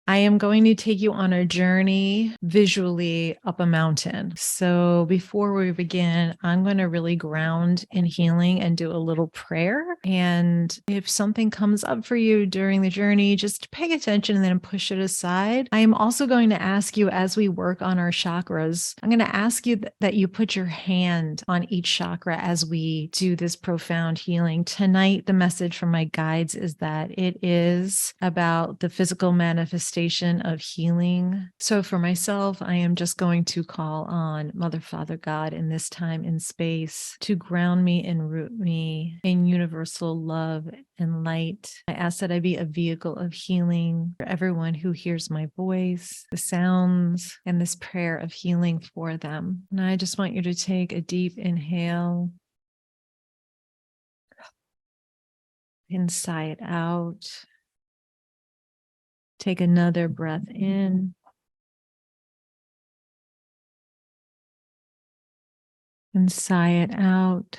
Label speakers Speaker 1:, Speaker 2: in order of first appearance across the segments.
Speaker 1: I am going to take you on a journey visually up a mountain. So before we begin, I'm going to really ground in healing and do a little prayer. And if something comes up for you during the journey, just pay attention and then push it aside. I am also going to ask you, as we work on our chakras, I'm going to ask you that you put your hand on each chakra as we do this profound healing. Tonight, the message from my guides is that it is about the physical manifestation of healing. So for myself, I am just going to call on Mother, Father, God in this time and space to ground me and root me in universal love and light. I ask that I be a vehicle of healing for everyone who hears my voice, the sounds, and this prayer of healing for them. And I just want you to take a deep inhale and sigh it out. Take another breath in and sigh it out.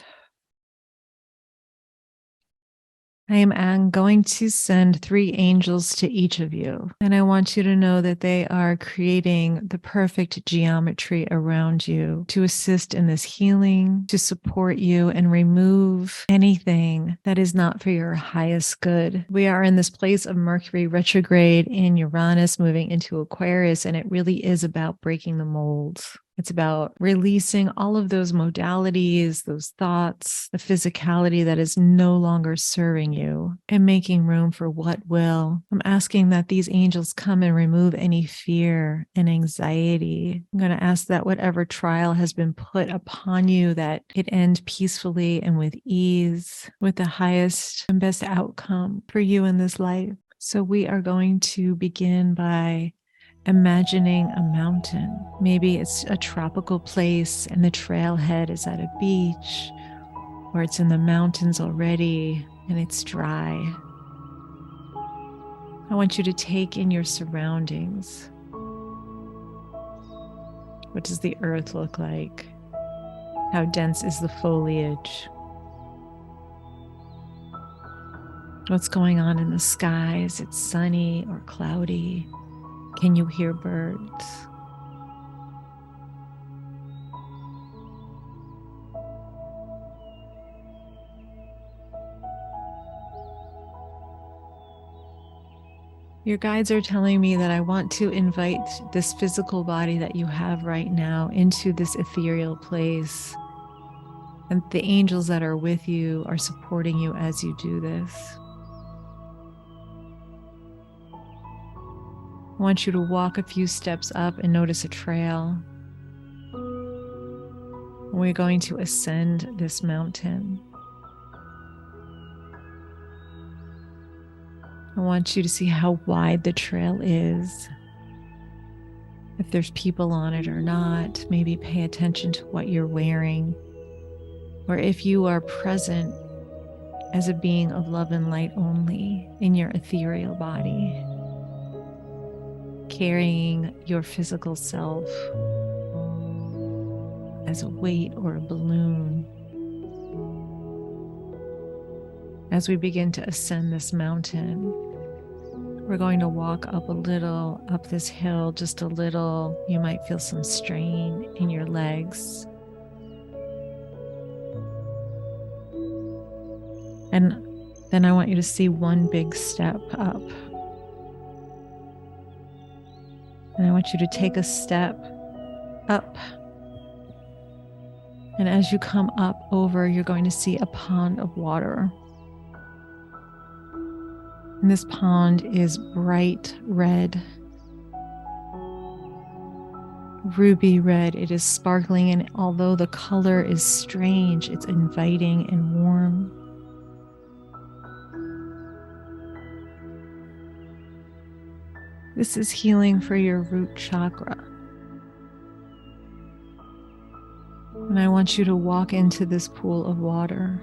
Speaker 1: I am going to send 3 angels to each of you, and I want you to know that they are creating the perfect geometry around you to assist in this healing, to support you and remove anything that is not for your highest good. We are in this place of Mercury retrograde and Uranus moving into Aquarius, and it really is about breaking the molds. It's about releasing all of those modalities, those thoughts, the physicality that is no longer serving you and making room for what will. I'm asking that these angels come and remove any fear and anxiety. I'm going to ask that whatever trial has been put upon you, that it end peacefully and with ease, with the highest and best outcome for you in this life. So we are going to begin by imagining a mountain. Maybe it's a tropical place and the trailhead is at a beach, or it's in the mountains already and it's dry. I want you to take in your surroundings. What does the earth look like? How dense is the foliage? What's going on in the sky? Is it sunny or cloudy? Can you hear birds? Your guides are telling me that I want to invite this physical body that you have right now into this ethereal place. And the angels that are with you are supporting you as you do this. I want you to walk a few steps up and notice a trail. We're going to ascend this mountain. I want you to see how wide the trail is. If there's people on it or not, maybe pay attention to what you're wearing. Or if you are present as a being of love and light only in your ethereal body, carrying your physical self as a weight or a balloon. As we begin to ascend this mountain, we're going to walk up a little, up this hill, just a little. You might feel some strain in your legs. And then I want you to see one big step up. And I want you to take a step up. And as you come up over, you're going to see a pond of water. And this pond is bright red, ruby red. It is sparkling, and although the color is strange, it's inviting and warm. This is healing for your root chakra. And I want you to walk into this pool of water.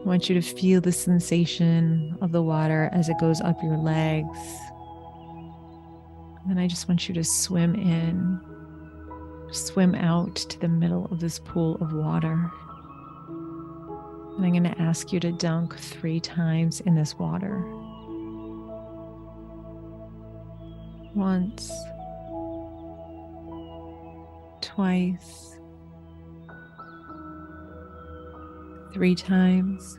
Speaker 1: I want you to feel the sensation of the water as it goes up your legs. And then I just want you to swim in, swim out to the middle of this pool of water. And I'm going to ask you to dunk 3 times in this water. once, twice, 3 times.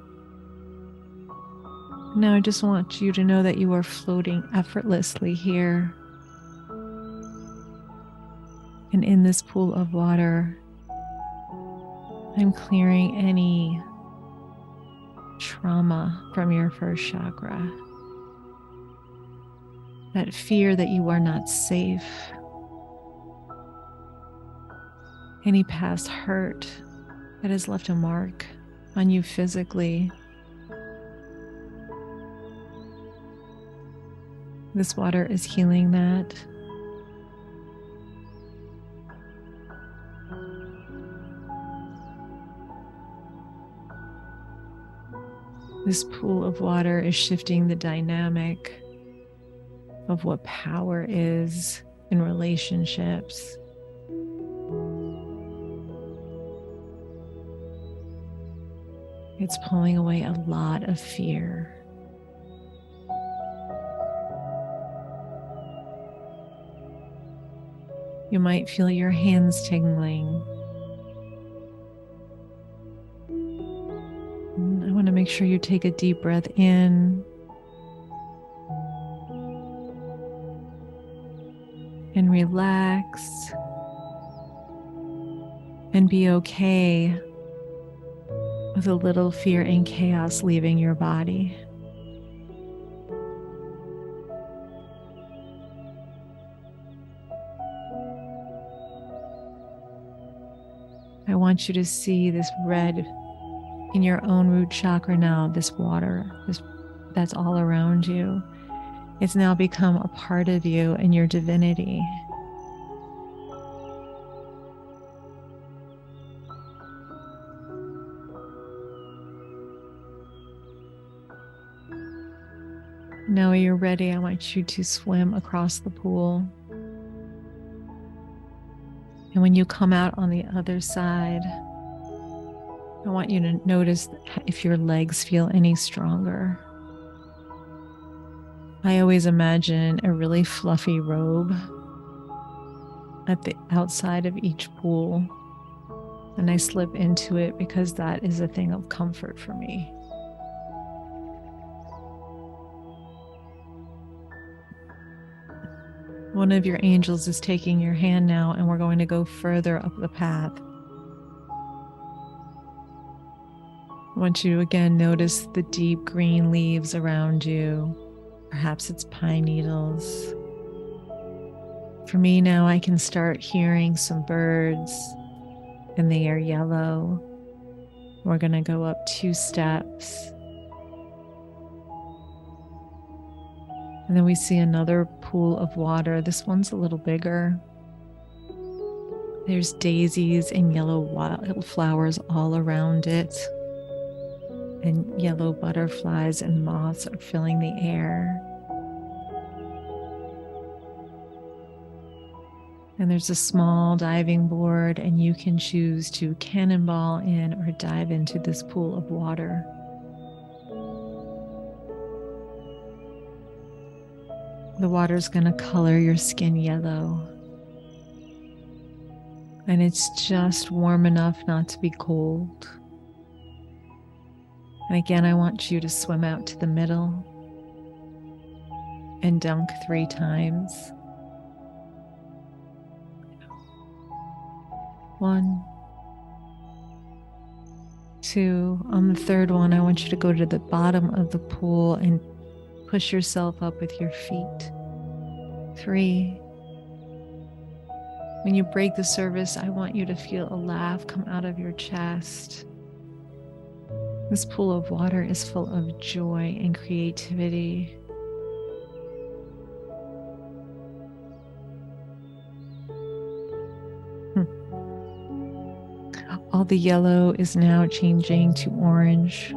Speaker 1: Now I just want you to know that you are floating effortlessly here. And in this pool of water, I'm clearing any trauma from your first chakra. That fear that you are not safe. Any past hurt that has left a mark on you physically. This water is healing that. This pool of water is shifting the dynamic of what power is in relationships. It's pulling away a lot of fear. You might feel your hands tingling. I want to make sure you take a deep breath in and relax and be okay with a little fear and chaos leaving your body. I want you to see this red in your own root chakra now, this water, that's all around you. It's now become a part of you and your divinity. Now when you're ready, I want you to swim across the pool. And when you come out on the other side, I want you to notice if your legs feel any stronger. I always imagine a really fluffy robe at the outside of each pool, and I slip into it because that is a thing of comfort for me. One of your angels is taking your hand now, and we're going to go further up the path. I want you to again notice the deep green leaves around you. Perhaps it's pine needles. For me now, I can start hearing some birds, and they are yellow. We're going to go up 2 steps. And then we see another pool of water. This one's a little bigger. There's daisies and yellow wildflowers all around it. And yellow butterflies and moths are filling the air. And there's a small diving board, and you can choose to cannonball in or dive into this pool of water. The water's going to color your skin yellow. And it's just warm enough not to be cold. And again, I want you to swim out to the middle and dunk 3 times. 1, 2. On the third one, I want you to go to the bottom of the pool and push yourself up with your feet. 3. When you break the surface, I want you to feel a laugh come out of your chest. This pool of water is full of joy and creativity. All the yellow is now changing to orange.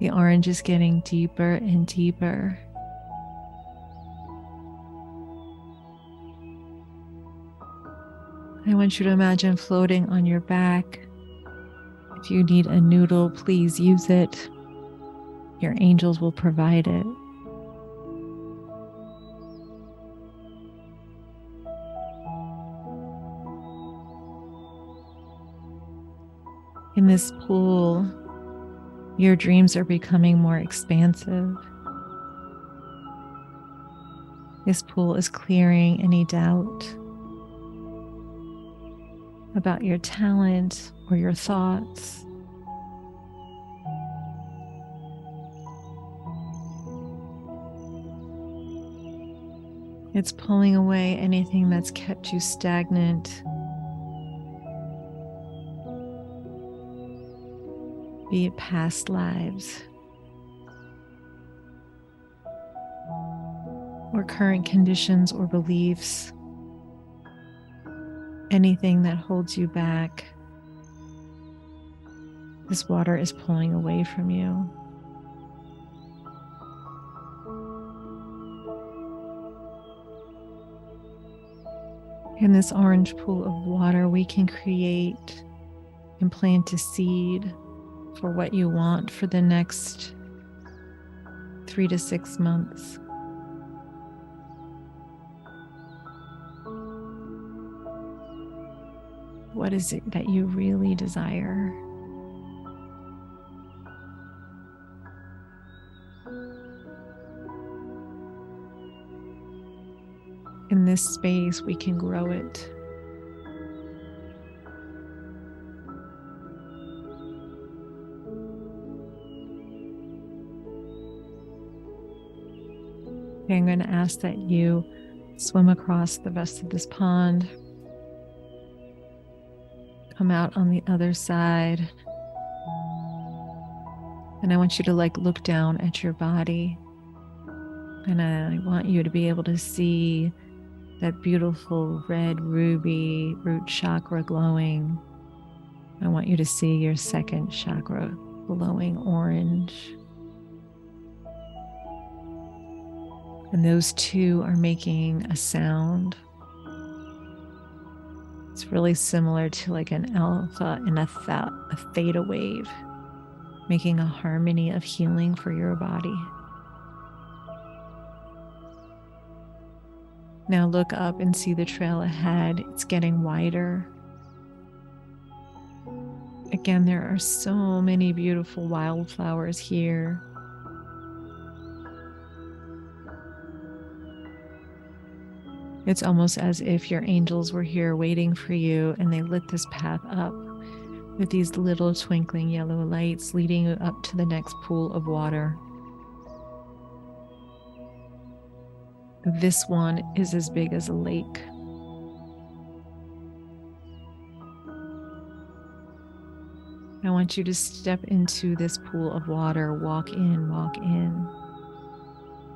Speaker 1: The orange is getting deeper and deeper. I want you to imagine floating on your back. If you need a noodle, please use it. Your angels will provide it. In this pool, your dreams are becoming more expansive. This pool is clearing any doubt about your talent or your thoughts. It's pulling away anything that's kept you stagnant, be it past lives or current conditions or beliefs, anything that holds you back. This water is pulling away from you. In this orange pool of water, we can create and plant a seed for what you want for the next 3 to 6 months. What is it that you really desire? In this space, we can grow it. Okay, I'm going to ask that you swim across the rest of this pond. Come out on the other side. And I want you to look down at your body. And I want you to be able to see that beautiful red ruby root chakra glowing. I want you to see your second chakra glowing orange. And those two are making a sound. It's really similar to an alpha and a theta wave, making a harmony of healing for your body. Now look up and see the trail ahead. It's getting wider. Again, there are so many beautiful wildflowers here. It's almost as if your angels were here waiting for you, and they lit this path up with these little twinkling yellow lights leading you up to the next pool of water. This one is as big as a lake. I want you to step into this pool of water, walk in,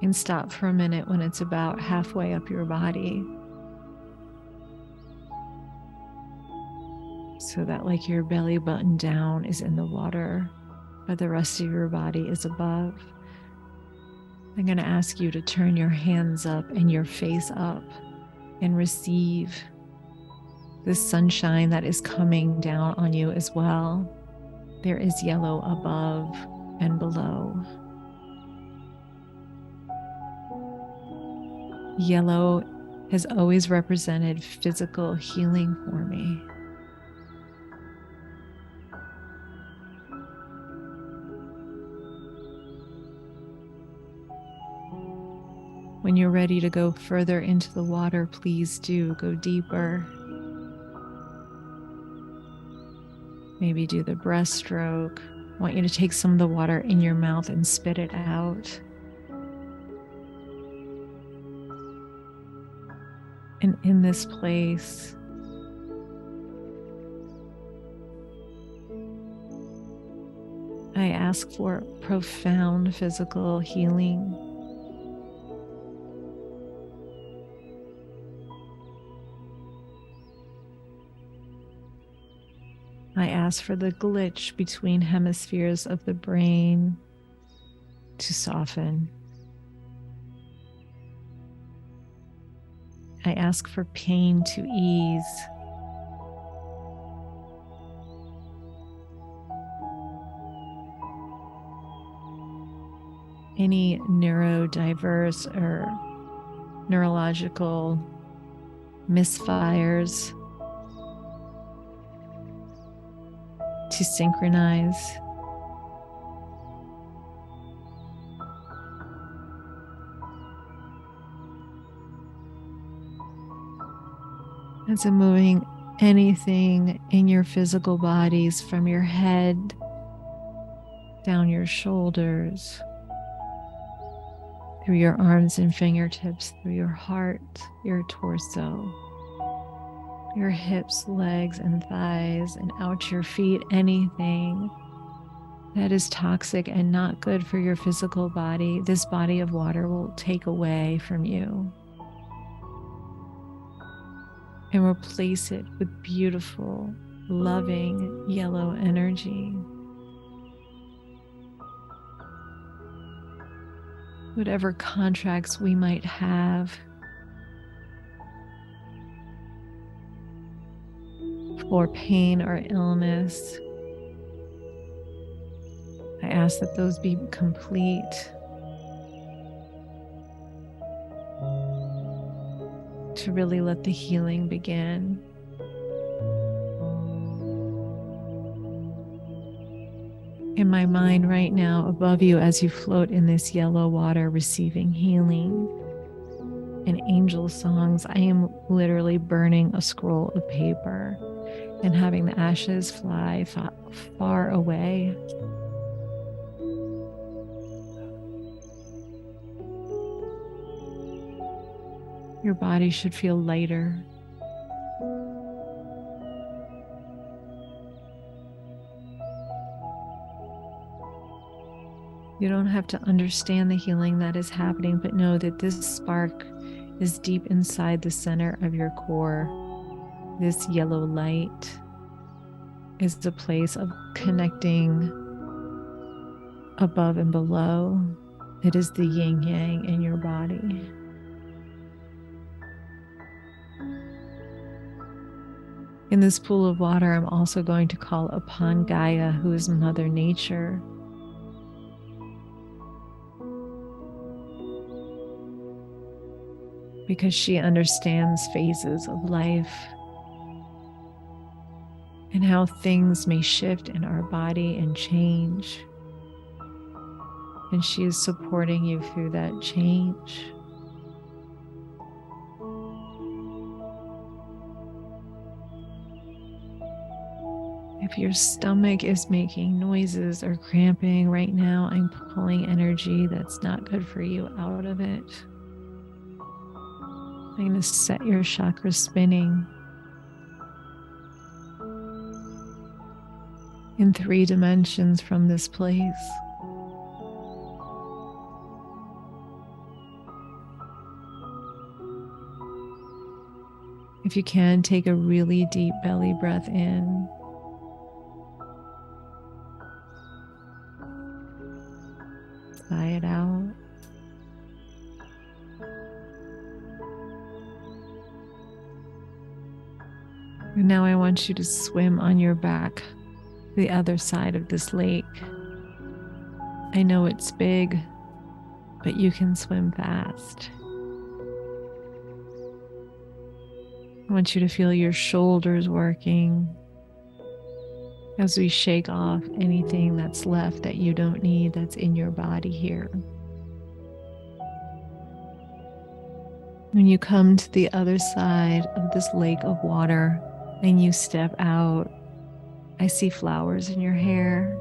Speaker 1: and stop for a minute when it's about halfway up your body. So that your belly button down is in the water, but the rest of your body is above. I'm going to ask you to turn your hands up and your face up and receive the sunshine that is coming down on you as well. There is yellow above and below. Yellow has always represented physical healing for me. When you're ready to go further into the water, please do go deeper. Maybe do the breaststroke. I want you to take some of the water in your mouth and spit it out. And in this place, I ask for profound physical healing. I ask for the glitch between hemispheres of the brain to soften. I ask for pain to ease. any neurodiverse or neurological misfires to synchronize. As I'm moving anything in your physical bodies from your head down your shoulders, through your arms and fingertips, through your heart, your torso, your hips, legs, and thighs, and out your feet, anything that is toxic and not good for your physical body, this body of water will take away from you and replace it with beautiful, loving yellow energy. Whatever contracts we might have for pain or illness, I ask that those be complete. To really let the healing begin. In my mind right now, above you as you float in this yellow water, receiving healing and angel songs, I am literally burning a scroll of paper and having the ashes fly far away. Your body should feel lighter. You don't have to understand the healing that is happening, but know that this spark is deep inside the center of your core. This yellow light is the place of connecting above and below. It is the yin yang in your body. In this pool of water, I'm also going to call upon Gaia, who is Mother Nature. Because she understands phases of life and how things may shift in our body and change. And she is supporting you through that change. If your stomach is making noises or cramping right now, I'm pulling energy that's not good for you out of it. I'm going to set your chakra spinning in 3 dimensions from this place. If you can, take a really deep belly breath in. Sigh it out. And now I want you to swim on your back to the other side of this lake. I know it's big, but you can swim fast. I want you to feel your shoulders working as we shake off anything that's left that you don't need that's in your body here. When you come to the other side of this lake of water and you step out, I see flowers in your hair,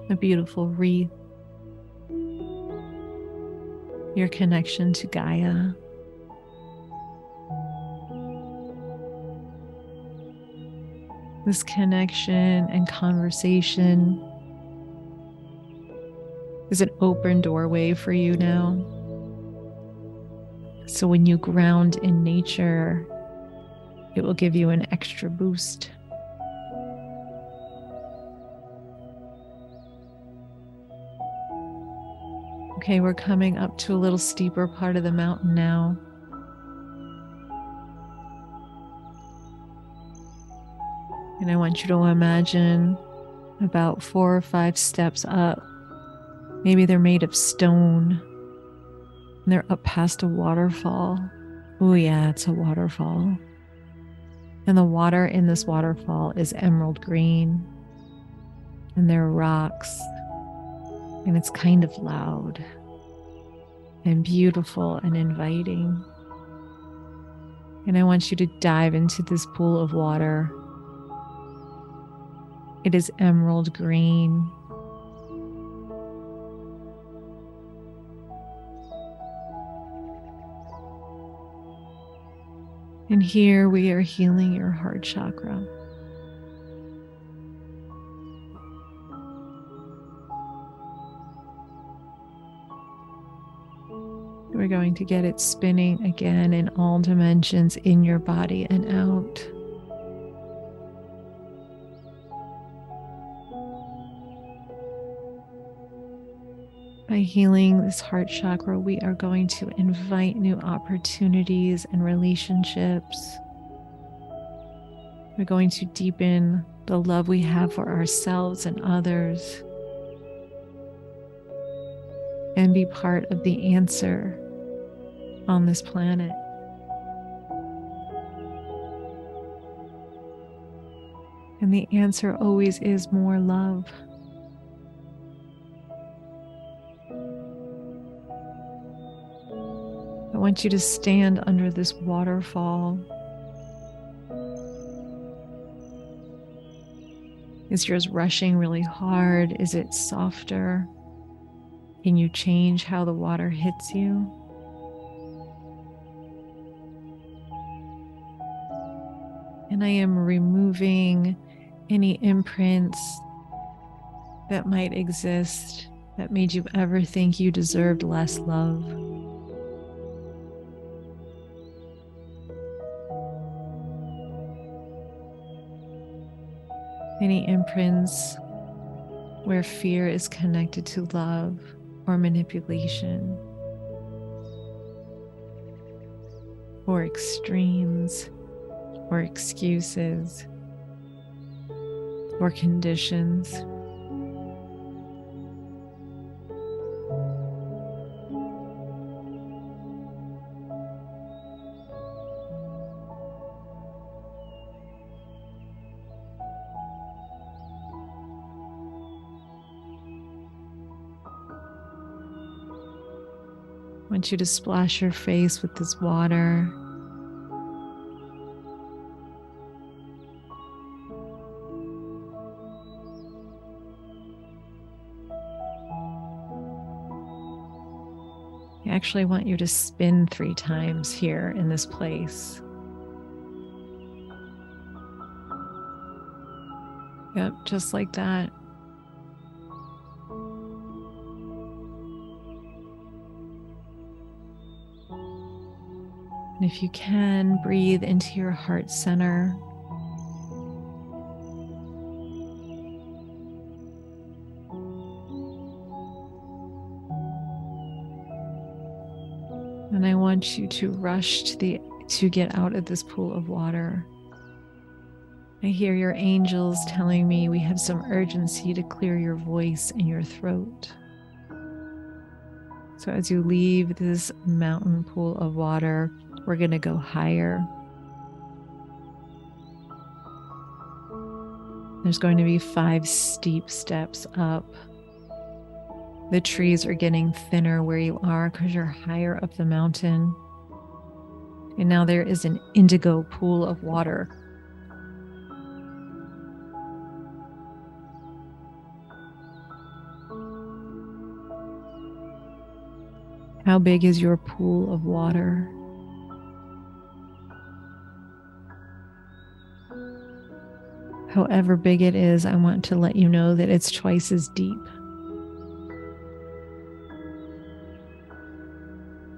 Speaker 1: a beautiful wreath, your connection to Gaia. This connection and conversation is an open doorway for you now. So when you ground in nature, it will give you an extra boost. Okay, we're coming up to a little steeper part of the mountain now. And I want you to imagine about 4 or 5 steps up Maybe they're made of stone and they're up past a waterfall. Oh, yeah, it's a waterfall. And the water in this waterfall is emerald green. And there are rocks. And it's kind of loud and beautiful and inviting. And I want you to dive into this pool of water. It is emerald green. And here we are healing your heart chakra. We're going to get it spinning again in all dimensions in your body and out. By healing this heart chakra, we are going to invite new opportunities and relationships. We're going to deepen the love we have for ourselves and others, and be part of the answer on this planet. And the answer always is more love. I want you to stand under this waterfall. Is yours rushing really hard? Is it softer? Can you change how the water hits you? And I am removing any imprints that might exist that made you ever think you deserved less love. Any imprints where fear is connected to love or manipulation or extremes or excuses or conditions. I want you to splash your face with this water. I actually want you to spin 3 times here in this place. Yep, just like that. And if you can, breathe into your heart center. And I want you to rush to get out of this pool of water. I hear your angels telling me we have some urgency to clear your voice and your throat. So as you leave this mountain pool of water, we're going to go higher. There's going to be 5 steep steps up. The trees are getting thinner where you are because you're higher up the mountain. And now there is an indigo pool of water. How big is your pool of water? However big it is, I want to let you know that it's twice as deep.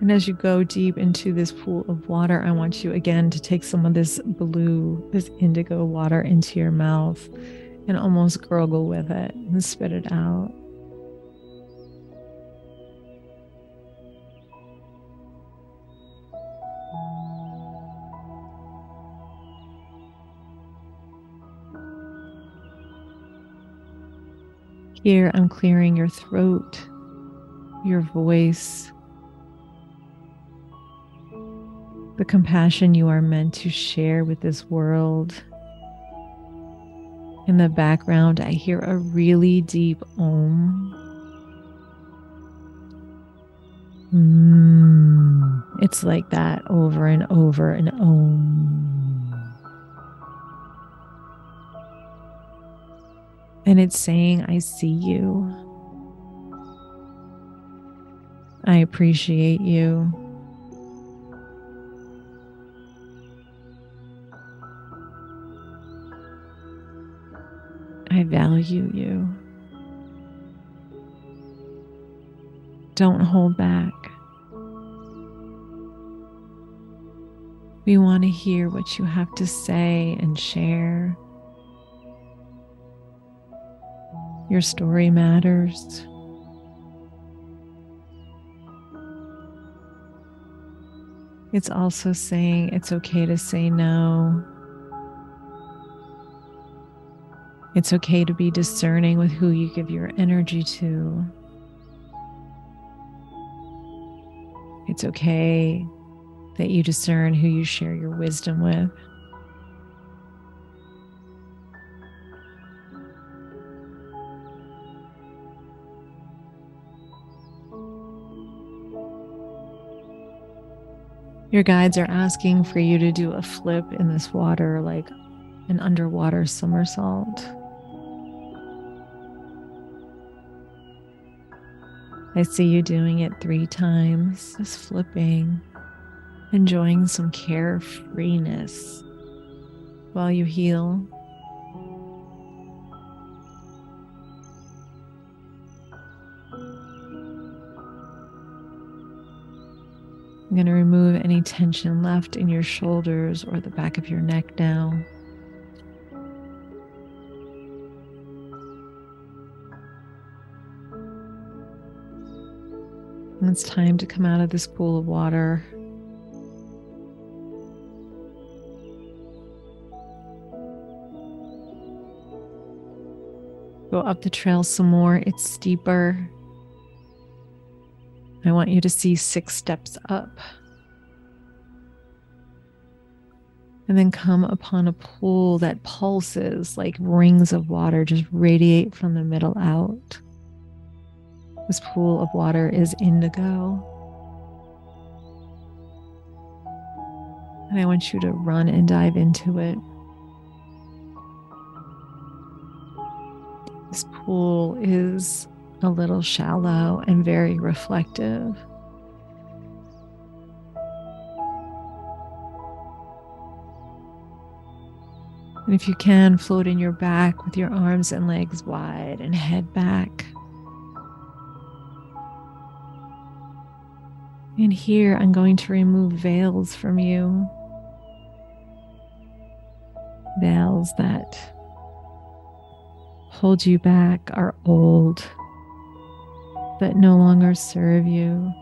Speaker 1: And as you go deep into this pool of water, I want you again to take some of this blue, this indigo water into your mouth and almost gurgle with it and spit it out. Here, I'm clearing your throat your voice, the compassion you are meant to share with this world. In the background, I hear a really deep Om. It's like that over and over, an Om. And it's saying, I see you. I appreciate you. I value you. Don't hold back. We want to hear what you have to say and share. Your story matters. It's also saying it's okay to say no. It's okay to be discerning with who you give your energy to. It's okay that you discern who you share your wisdom with. Your guides are asking for you to do a flip in this water, like an underwater somersault. I see you doing it 3 times, just flipping, enjoying some carefreeness while you heal. I'm going to remove any tension left in your shoulders or the back of your neck now. And it's time to come out of this pool of water. Go up the trail some more. It's steeper. I want you to see 6 steps up. And then come upon a pool that pulses like rings of water, just radiate from the middle out. This pool of water is indigo. And I want you to run and dive into it. This pool is a little shallow and very reflective. And if you can, float in your back with your arms and legs wide and head back. And here I'm going to remove veils from you. Veils that hold you back, are old, that no longer serve you.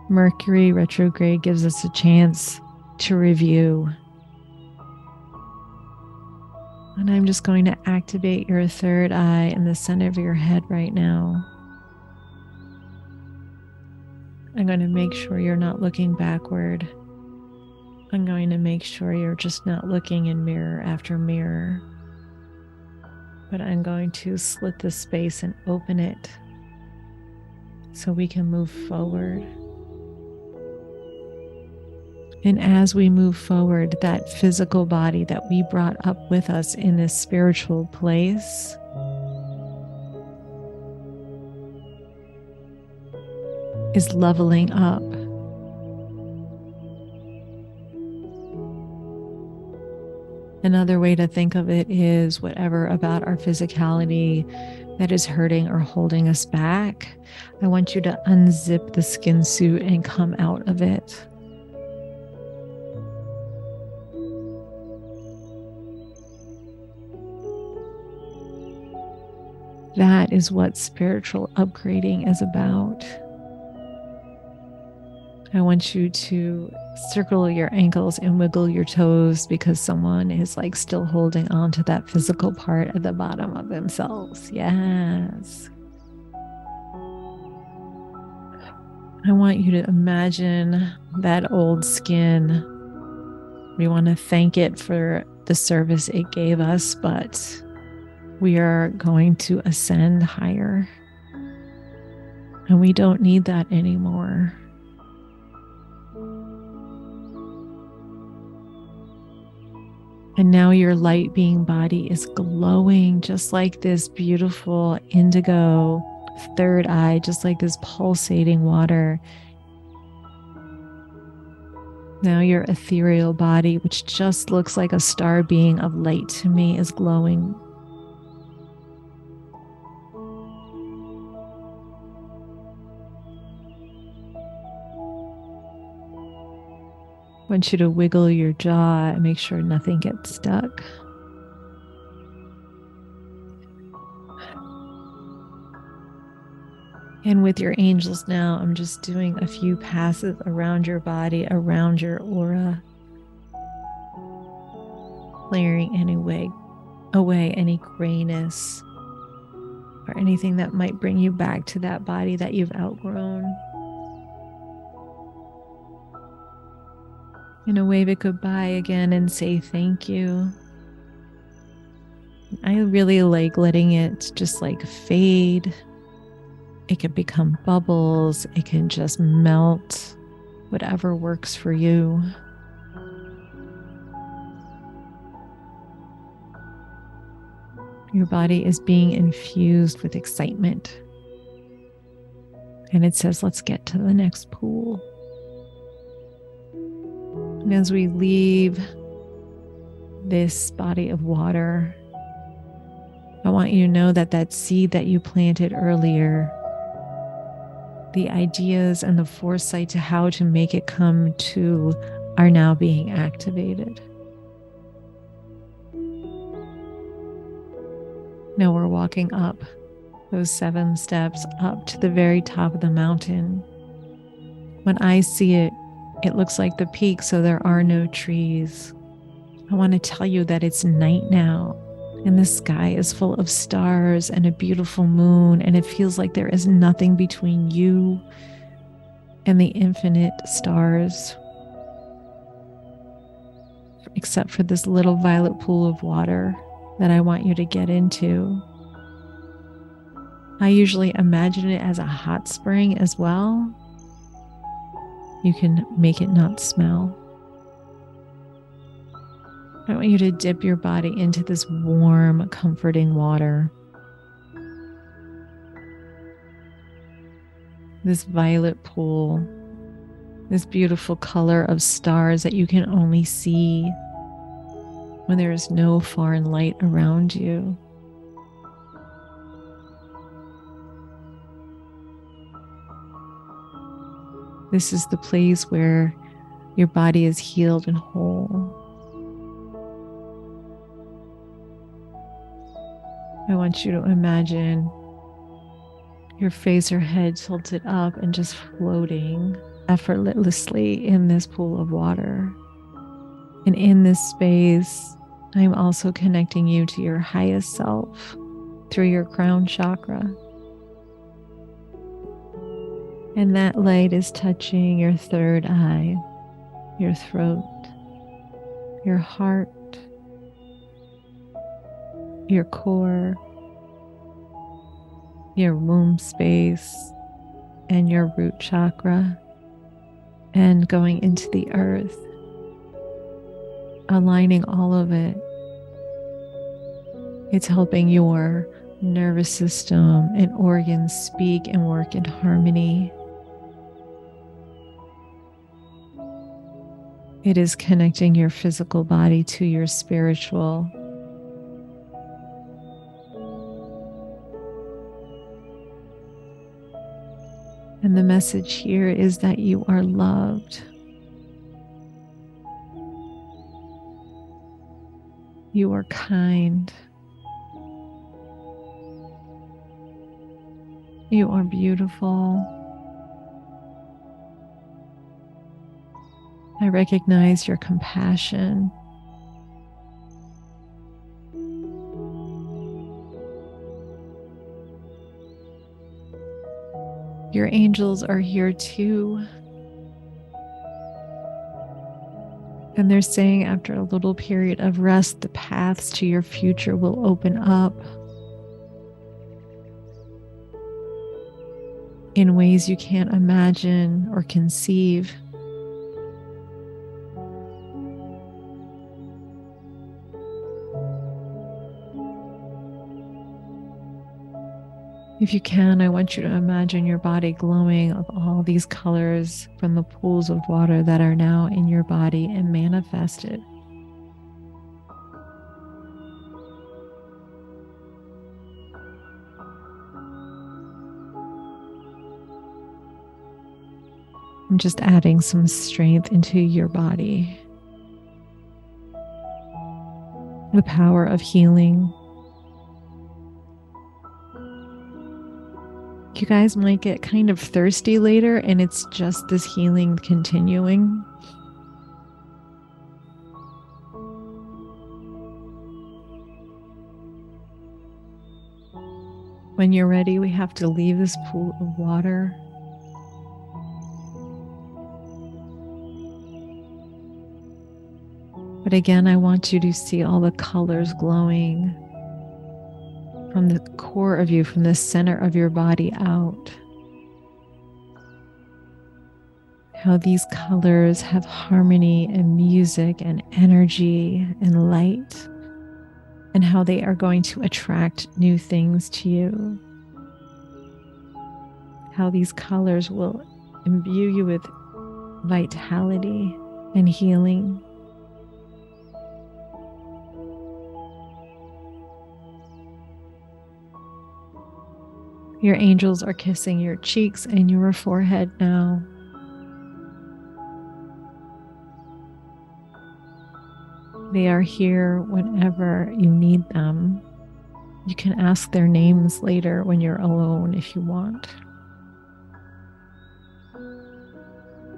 Speaker 1: Mercury retrograde gives us a chance to review. And I'm just going to activate your 3rd eye in the center of your head right now. I'm going to make sure you're not looking backward. I'm going to make sure you're just not looking in mirror after mirror. But I'm going to slit the space and open it so we can move forward. And as we move forward, that physical body that we brought up with us in this spiritual place is leveling up. Another way to think of it is whatever about our physicality that is hurting or holding us back, I want you to unzip the skin suit and come out of it. That is what spiritual upgrading is about. I want you to circle your ankles and wiggle your toes because someone is like still holding on to that physical part at the bottom of themselves. Yes. I want you to imagine that old skin. We want to thank it for the service it gave us, but we are going to ascend higher. And we don't need that anymore. And now your light being body is glowing just like this beautiful indigo third eye, just like this pulsating water. Now your ethereal body, which just looks like a star being of light to me, is glowing. I want you to wiggle your jaw and make sure nothing gets stuck. And with your angels now, I'm just doing a few passes around your body, around your aura, clearing away any grayness or anything that might bring you back to that body that you've outgrown. And wave it goodbye again and say thank you. I really like letting it just like fade. It can become bubbles. It can just melt, whatever works for you. Your body is being infused with excitement. And it says, let's get to the next pool. And as we leave this body of water, I want you to know that that seed that you planted earlier, the ideas and the foresight to how to make it come to are now being activated. Now we're walking up those 7 steps up to the very top of the mountain. When I see it, it looks like the peak, so there are no trees. I want to tell you that it's night now, and the sky is full of stars and a beautiful moon, and it feels like there is nothing between you and the infinite stars, except for this little violet pool of water that I want you to get into. I usually imagine it as a hot spring as well. You can make it not smell. I want you to dip your body into this warm, comforting water. This violet pool, this beautiful color of stars that you can only see when there is no foreign light around you. This is the place where your body is healed and whole. I want you to imagine your face or head tilted up and just floating effortlessly in this pool of water. And in this space, I'm also connecting you to your highest self through your crown chakra. And that light is touching your third eye, your throat, your heart, your core, your womb space, and your root chakra, and going into the earth, aligning all of it. It's helping your nervous system and organs speak and work in harmony. It is connecting your physical body to your spiritual. And the message here is that you are loved. You are kind. You are beautiful. I recognize your compassion. Your angels are here too. And they're saying after a little period of rest, the paths to your future will open up in ways you can't imagine or conceive. If you can, I want you to imagine your body glowing of all these colors from the pools of water that are now in your body and manifested. I'm just adding some strength into your body. The power of healing. You guys might get kind of thirsty later, and it's just this healing continuing. When you're ready, we have to leave this pool of water. But again, I want you to see all the colors glowing from the core of you, from the center of your body out. How these colors have harmony and music and energy and light, and how they are going to attract new things to you. How these colors will imbue you with vitality and healing. Your angels are kissing your cheeks and your forehead now. They are here whenever you need them. You can ask their names later when you're alone if you want.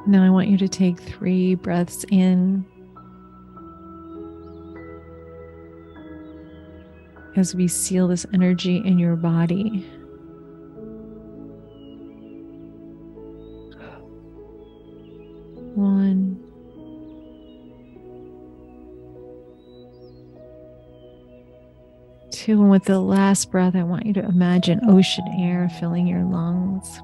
Speaker 1: Now I want you to take 3 breaths in as we seal this energy in your body. One, 2, and with the last breath, I want you to imagine ocean air filling your lungs.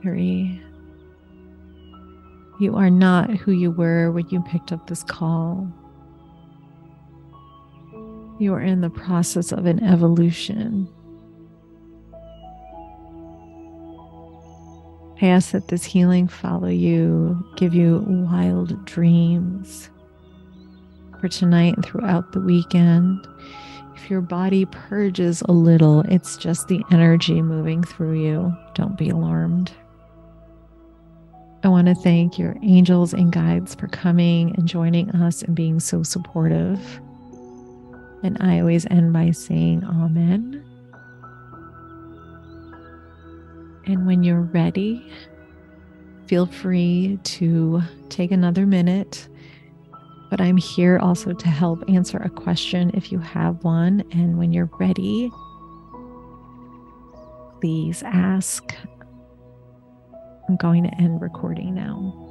Speaker 1: 3. You are not who you were when you picked up this call. You are in the process of an evolution. I ask that this healing follow you, give you wild dreams for tonight and throughout the weekend. If your body purges a little, it's just the energy moving through you. Don't be alarmed. I want to thank your angels and guides for coming and joining us and being so supportive. And I always end by saying Amen. And when you're ready, feel free to take another minute. But I'm here also to help answer a question if you have one. And when you're ready, please ask. I'm going to end recording now.